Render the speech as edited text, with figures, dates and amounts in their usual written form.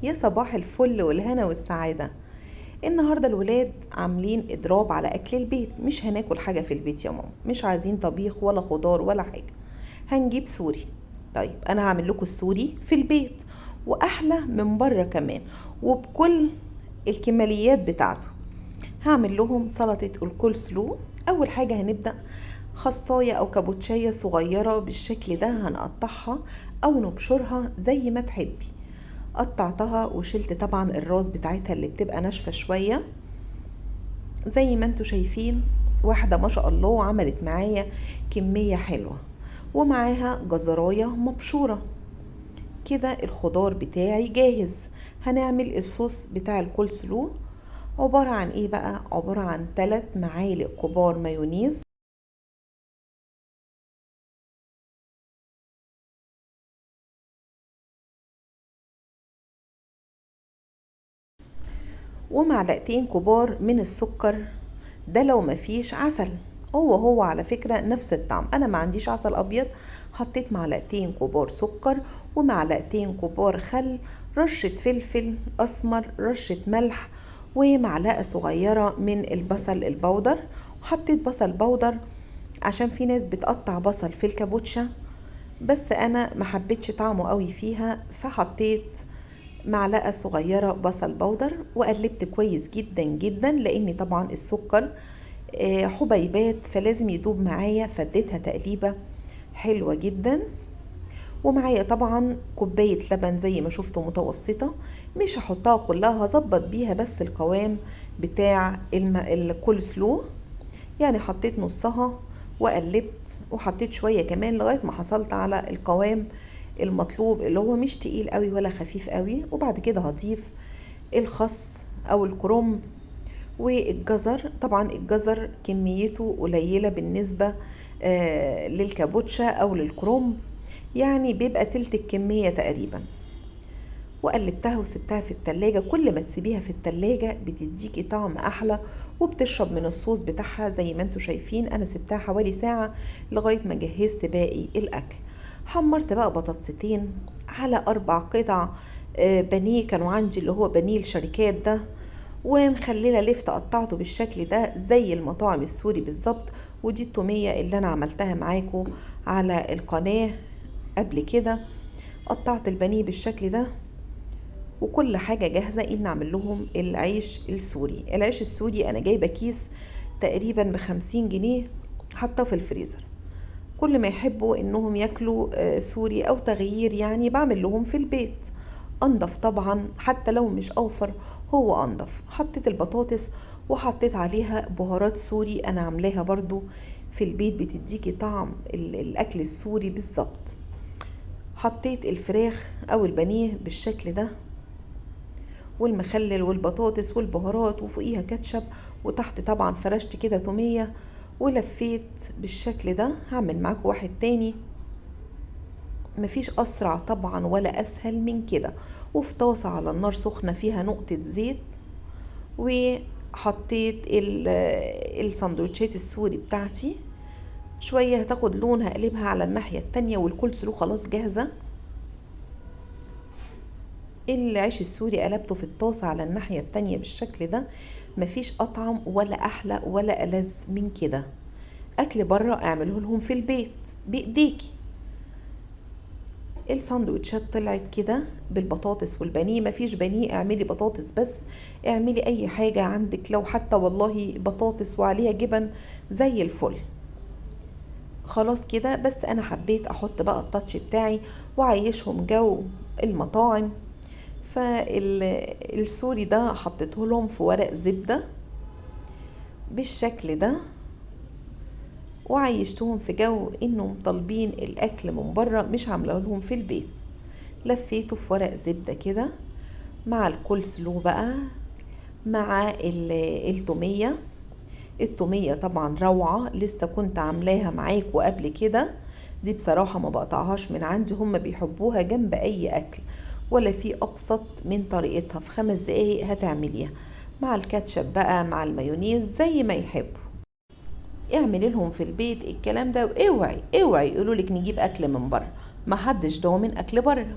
يا صباح الفل والهنا والسعادة. النهاردة الولاد عاملين إضراب على أكل البيت، مش هناكل حاجة في البيت يا ماما، مش عايزين طبيخ ولا خضار ولا حاجة، هنجيب سوري. طيب أنا هعمل لكم السوري في البيت وأحلى من بره كمان، وبكل الكماليات بتاعته. هعمل لهم سلطة الكول سلو. أول حاجة هنبدأ خصاية أو كابوتشاية صغيرة بالشكل ده، هنقطعها أو نبشرها زي ما تحبي. قطعتها وشلت طبعا الراس بتاعتها اللي بتبقى ناشفة شوية زي ما انتوا شايفين. واحدة ما شاء الله عملت معايا كمية حلوة، ومعاها جزراية مبشورة. كده الخضار بتاعي جاهز. هنعمل الصوص بتاع الكول سلو. عبارة عن ايه بقى؟ عبارة عن 3 معالق كبار مايونيز، ومعلقتين كبار من السكر. ده لو مفيش عسل، هو على فكرة نفس الطعم. انا ما عنديش عسل ابيض، حطيت معلقتين كبار سكر ومعلقتين كبار خل، رشة فلفل اسمر، رشة ملح، ومعلقة صغيرة من البصل البودر. حطيت بصل بودر عشان في ناس بتقطع بصل في الكابوتشا، بس انا ما حبيتش طعمه قوي فيها، فحطيت معلقة صغيرة بصل بودر وقلبت كويس جدا جدا، لان طبعا السكر حبيبات فلازم يدوب معايا، فاديتها تقليبة حلوة جدا. ومعايا طبعا كوباية لبن زي ما شفتوا متوسطة، مش هحطها كلها، هظبط بيها بس القوام بتاع الكول سلو. يعني حطيت نصها وقلبت، وحطيت شوية كمان لغاية ما حصلت على القوام المطلوب، اللي هو مش تقيل قوي ولا خفيف قوي. وبعد كده هضيف الخس او الكرنب والجزر. طبعا الجزر كميته قليلة بالنسبة للكابوتشا او للكرنب، يعني بيبقى تلت الكمية تقريبا. وقلبتها وسبتها في التلاجة. كل ما تسيبيها في التلاجة بتديكي طعم احلى، وبتشرب من الصوص بتاعها زي ما انتوا شايفين. انا سبتها حوالي ساعة لغاية ما جهزت باقي الاكل. حمرت بقى بطاطستين على 4 قطع بانيه كانوا عندي، اللي هو بانيه الشركات ده، ومخلله لفت قطعته بالشكل ده زي المطاعم السوري بالظبط. ودي التومية اللي انا عملتها معاكم على القناة قبل كده. قطعت البانيه بالشكل ده، وكل حاجة جاهزة ان اعمل لهم العيش السوري. العيش السوري انا جايبة كيس تقريبا ب50 جنيه، حطاه في الفريزر. كل ما يحبوا انهم ياكلوا سوري او تغيير، يعني بعمل لهم في البيت. انضف طبعا، حتى لو مش اوفر هو انضف. حطيت البطاطس وحطيت عليها بهارات سوري انا عاملاها برضو في البيت، بتديكي طعم الاكل السوري بالظبط. حطيت الفراخ او البانيه بالشكل ده، والمخلل والبطاطس والبهارات، وفوقيها كاتشب، وتحت طبعا فرشت كده تومية ولفيت بالشكل ده. هعمل معاكم واحد تاني، مفيش اسرع طبعا ولا اسهل من كده. وفي طاسة على النار سخنة فيها نقطة زيت، وحطيت السندوتشات السوري بتاعتي. شوية هتاخد لون، هقلبها على الناحية التانية، والكل سلو خلاص جاهزة. العيش السوري قلبته في الطاسة على الناحية التانية بالشكل ده. مفيش أطعم ولا أحلى ولا ألذ من كده. أكل بره اعمله لهم في البيت بإيديكي. الساندوتشات طلعت كده بالبطاطس والبانيه. مفيش بانيه اعملي بطاطس بس، اعملي أي حاجة عندك، لو حتى والله بطاطس وعليها جبن زي الفل. خلاص كده، بس أنا حبيت أحط بقى التاتش بتاعي وعيشهم جو المطاعم. فالسوري ده حطيته لهم في ورق زبدة بالشكل ده، وعيشتهم في جو انهم طالبين الاكل من بره مش عامله لهم في البيت. لفيته في ورق زبدة كده مع الكول سلو بقى، مع التومية. التومية طبعا روعة، لسه كنت عاملاها معاكم قبل كده. دي بصراحة ما بقطعهاش من عندي، هم بيحبوها جنب اي اكل، ولا في ابسط من طريقتها. في 5 دقايق هتعمليها مع الكاتشب بقى، مع المايونيز زي ما يحبوا. اعملي لهم في البيت الكلام ده، واوعي يقولوا لك نجيب اكل من بره، ما حدش ضامن اكل بره.